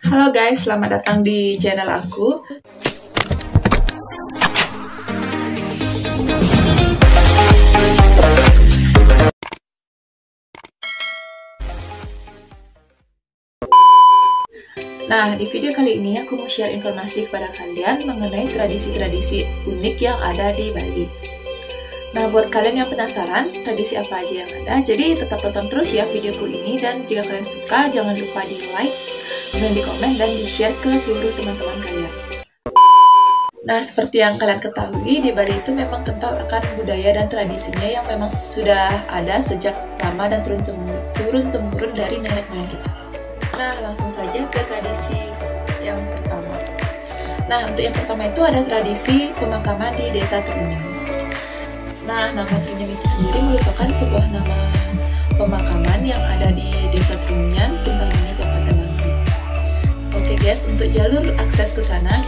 Halo guys, selamat datang di channel aku. Nah, di video kali ini aku mau share informasi kepada kalian mengenai tradisi-tradisi unik yang ada di Bali. Nah, buat kalian yang penasaran tradisi apa aja yang ada, jadi tetap tonton terus ya videoku ini, dan jika kalian suka jangan lupa di like, kemudian di komen, dan di share ke seluruh teman-teman kalian. Nah, seperti yang kalian ketahui, di Bali itu memang kental akan budaya dan tradisinya yang memang sudah ada sejak lama dan turun-temurun dari nenek moyang kita. Nah, langsung saja ke tradisi yang pertama. Nah, untuk yang pertama itu ada tradisi pemakaman di Desa Trunyan. Nah, nama Trunyan itu sendiri merupakan sebuah nama pemakaman yang ada di Desa Trunyan, Kintamani, Kabupaten Bangli. Oke guys, untuk jalur akses ke sana,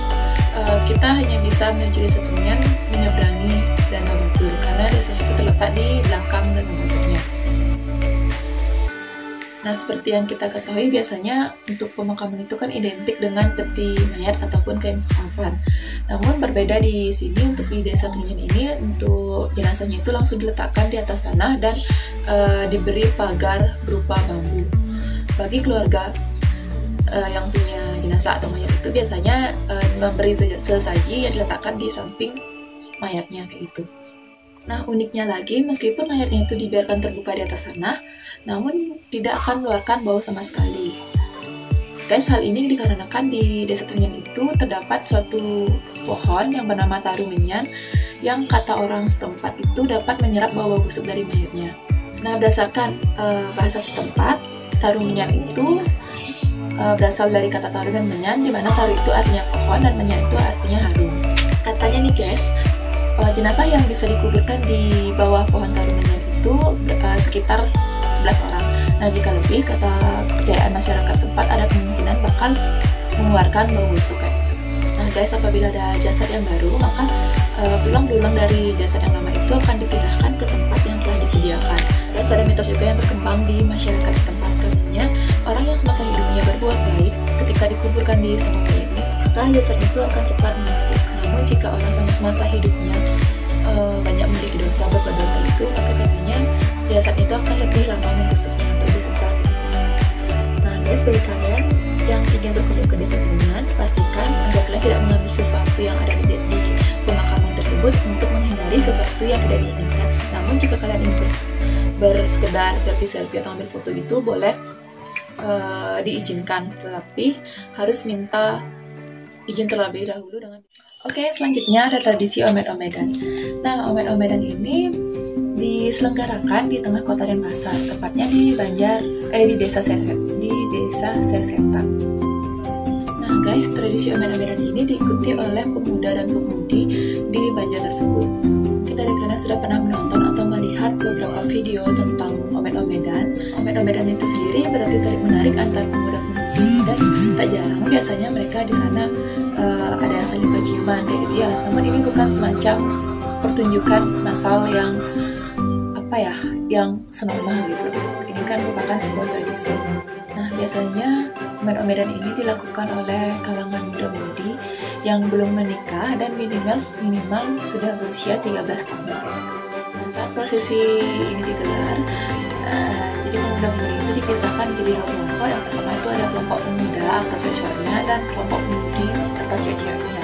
kita hanya bisa menuju Desa Trunyan menyeberangi Danau Batur, karena desanya itu terletak di belakang Danau Baturnya. Nah, seperti yang kita ketahui, biasanya untuk pemakaman itu kan identik dengan peti mayat ataupun kain kafan. Namun berbeda di sini, untuk di Desa Trunyan ini, untuk jenazahnya itu langsung diletakkan di atas tanah dan diberi pagar berupa bambu. Bagi keluarga yang punya jenazah atau mayat itu biasanya memberi sesaji yang diletakkan di samping mayatnya kayak gitu. Nah, uniknya lagi, meskipun mayatnya itu dibiarkan terbuka di atas tanah, namun tidak akan mengeluarkan bau sama sekali. Guys, hal ini dikarenakan di Desa Trunyan itu terdapat suatu pohon yang bernama taru menyan, yang kata orang setempat itu dapat menyerap bau busuk dari mayatnya. Nah, berdasarkan bahasa setempat, taru menyan itu berasal dari kata taru dan menyan, di mana taru itu artinya pohon dan menyan itu artinya harum. Katanya nih guys, jenazah yang bisa dikuburkan di bawah pohon taru menyan itu sekitar 11 orang. Nah, jika lebih, kata kepercayaan masyarakat sempat ada kemungkinan bakal mengeluarkan bau busuk kayak gitu. Nah guys, apabila ada jasad yang baru, maka tulang belulang dari jasad yang lama itu akan dipindahkan ke tempat yang telah disediakan. Guys, ada mitos juga yang berkembang di masyarakat setempat, katanya orang yang semasa hidupnya berbuat baik, ketika dikuburkan di semua ini, maka jasad itu akan cepat membusuk. Namun jika orang semasa hidupnya banyak memiliki dosa, berbuat dosa itu, maka katanya jasad itu akan lebih lama membusuknya atau lebih susah gitu. Nah guys, bagi kalian yang ingin berkunjung ke Desa Trunyan, pastikan agar kalian tidak mengambil sesuatu yang ada di pemakaman tersebut untuk menghindari sesuatu yang tidak diinginkan. Namun jika kalian ingin bersekedar selfie atau ambil foto itu boleh diizinkan, tetapi harus minta izin terlebih dahulu dengan. Oke, selanjutnya ada tradisi Omed-Omedan. Nah, Omed-Omedan ini diselenggarakan di tengah kota Denpasar, tepatnya di Desa Sesetang. Nah guys, tradisi Omed-Omedan ini diikuti oleh pemuda dan pemudi di Banjar tersebut. Kita kalian sudah pernah menonton atau melihat beberapa video tentang Omed-Omedan. Omed-Omedan itu sendiri berarti tarik menarik antar pemuda-pemudi, dan tak jarang biasanya mereka di sana ada yang saling berciuman kayak gitu ya. Namun ini bukan semacam pertunjukan massal yang senonoh gitu. Ini kan merupakan sebuah tradisi. Nah, biasanya Omed-Omedan ini dilakukan oleh kalangan muda-mudi yang belum menikah dan minimal sudah berusia 13 tahun kayak gitu. Nah, saat prosesi ini digelar, jadi pemuda-pemudi itu dipisahkan menjadi dua kelompok. Yang pertama itu ada kelompok pemuda atau cewek-ceweknya dan kelompok pemudi atau cewek-ceweknya.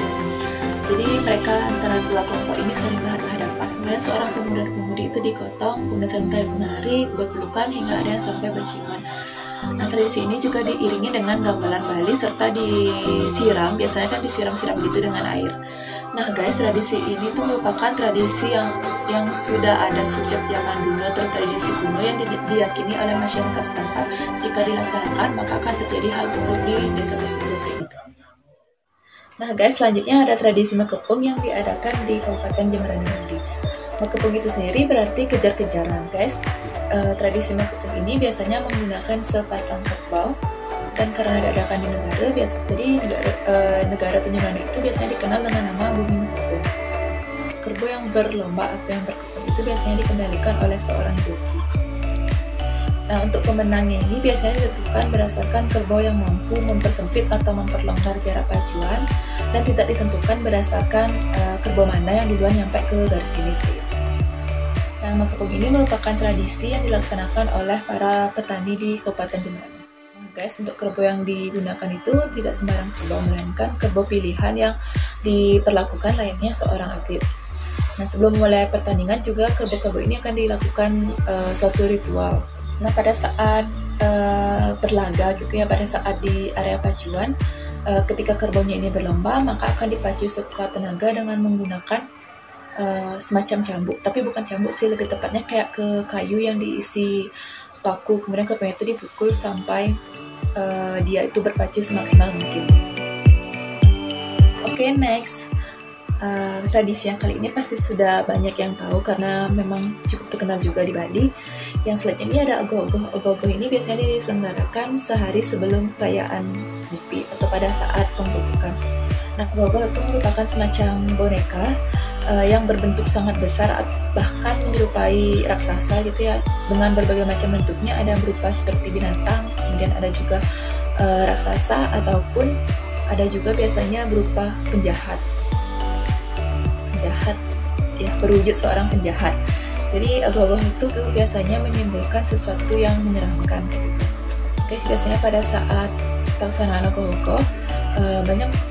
Jadi mereka antara dua kelompok ini saling berhadapan. Kemudian seorang pemuda dan pemudi itu digotong, kemudian saling tarik menarik, berpelukan hingga ada yang sampai berciuman. Nah, tradisi ini juga diiringi dengan gamelan Bali serta disiram, biasanya kan disiram-siram gitu dengan air. Nah guys, tradisi ini tuh merupakan tradisi yang sudah ada sejak zaman dulu, atau tradisi kuno yang diyakini oleh masyarakat setempat. Jika dilaksanakan, maka akan terjadi hal buruk di desa tersebut gitu. Nah guys, selanjutnya ada tradisi Makepung yang diadakan di Kabupaten Jemberana Bali. Makepung itu sendiri berarti kejar-kejaran guys. Tradisi Makepung ini biasanya menggunakan sepasang kerbau, dan karena diadakan di jadi negara Tunjungan itu biasanya dikenal dengan nama Bumi Makepung. Kerbau yang berlomba atau yang berkepung itu biasanya dikendalikan oleh seorang joki. Nah, untuk pemenangnya ini biasanya ditentukan berdasarkan kerbau yang mampu mempersempit atau memperlonggar jarak pacuan, dan tidak ditentukan berdasarkan kerbau mana yang duluan nyampe ke garis finish gitu. Nah, makepung ini merupakan tradisi yang dilaksanakan oleh para petani di Kabupaten Jemberana. Nah, guys, untuk kerbau yang digunakan itu tidak sembarang kerbau, melainkan kerbau pilihan yang diperlakukan layaknya seorang atlet. Nah, sebelum mulai pertandingan juga kerbau-kerbau ini akan dilakukan suatu ritual. Nah, pada saat berlaga gitu ya, pada saat di area pacuan, ketika kerbaunya ini berlomba, maka akan dipacu sekuat tenaga dengan menggunakan semacam cambuk, tapi bukan cambuk sih, lebih tepatnya kayak ke kayu yang diisi paku, kemudian kerbaunya itu dipukul sampai dia itu berpacu semaksimal mungkin. Oke, next. Tradisi yang kali ini pasti sudah banyak yang tahu karena memang cukup terkenal juga di Bali. Yang selanjutnya ini ada ogoh-ogoh. Ogoh-ogoh ini biasanya diselenggarakan sehari sebelum perayaan Nyepi atau pada saat penggerebekan. Nah, ogoh-ogoh itu merupakan semacam boneka yang berbentuk sangat besar, bahkan menyerupai raksasa gitu ya, dengan berbagai macam bentuknya. Ada berupa seperti binatang, kemudian ada juga raksasa, ataupun ada juga biasanya berupa penjahat ya, berwujud seorang penjahat. Jadi ogoh-ogoh itu tuh biasanya menyimbolkan sesuatu yang menyeramkan kayak gitu. Guys, biasanya pada saat pelaksanaan ogoh-ogoh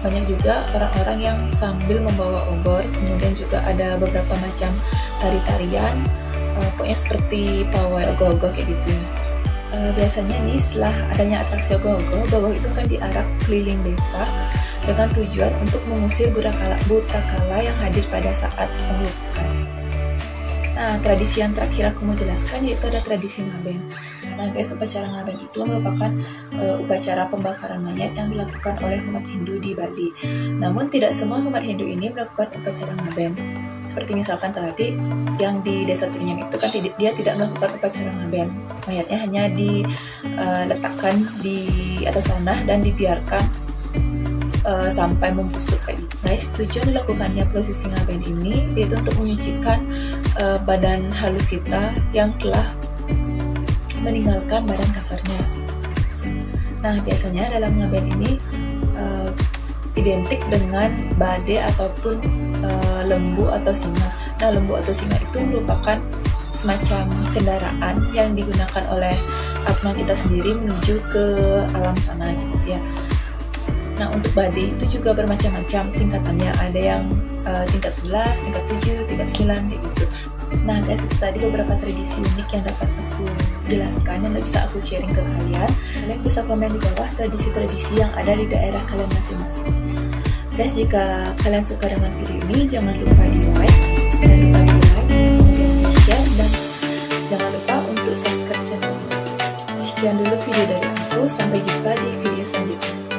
banyak juga orang-orang yang sambil membawa obor, kemudian juga ada beberapa macam tari-tarian, pokoknya seperti pawai ogoh-ogoh kayak gitu ya. Biasanya nih setelah adanya atraksi ogoh-ogoh, ogoh itu akan diarak keliling desa dengan tujuan untuk mengusir buta kala yang hadir pada saat penggerebekan. Nah, tradisi yang terakhir aku mau jelaskan yaitu ada tradisi ngaben. Nah guys, upacara ngaben itu merupakan upacara pembakaran mayat yang dilakukan oleh umat Hindu di Bali. Namun tidak semua umat Hindu ini melakukan upacara ngaben. Seperti misalkan tadi yang di Desa Trunyan itu kan dia tidak melakukan upacara ngaben. Mayatnya hanya diletakkan di atas tanah dan dibiarkan sampai membusuk kayak gitu. Guys, tujuan dilakukannya prosesi ngaben ini yaitu untuk menyucikan badan halus kita yang telah meninggalkan badan kasarnya. Nah, biasanya dalam ngaben ini identik dengan bade ataupun lembu atau singa. Nah, lembu atau singa itu merupakan semacam kendaraan yang digunakan oleh atma kita sendiri menuju ke alam sana gitu ya. Nah, untuk bade itu juga bermacam-macam tingkatannya. Ada yang tingkat 11, tingkat 7, tingkat 9 kayak gitu. Nah guys, itu tadi beberapa tradisi unik yang dapat aku jelaskan, yang bisa aku sharing ke kalian. Kalian bisa komen di bawah tradisi-tradisi yang ada di daerah kalian masing-masing. Guys, jika kalian suka dengan video ini, jangan lupa di like, kemudian di share, dan jangan lupa untuk subscribe channel ini. Sekian dulu video dari aku, sampai jumpa di video selanjutnya.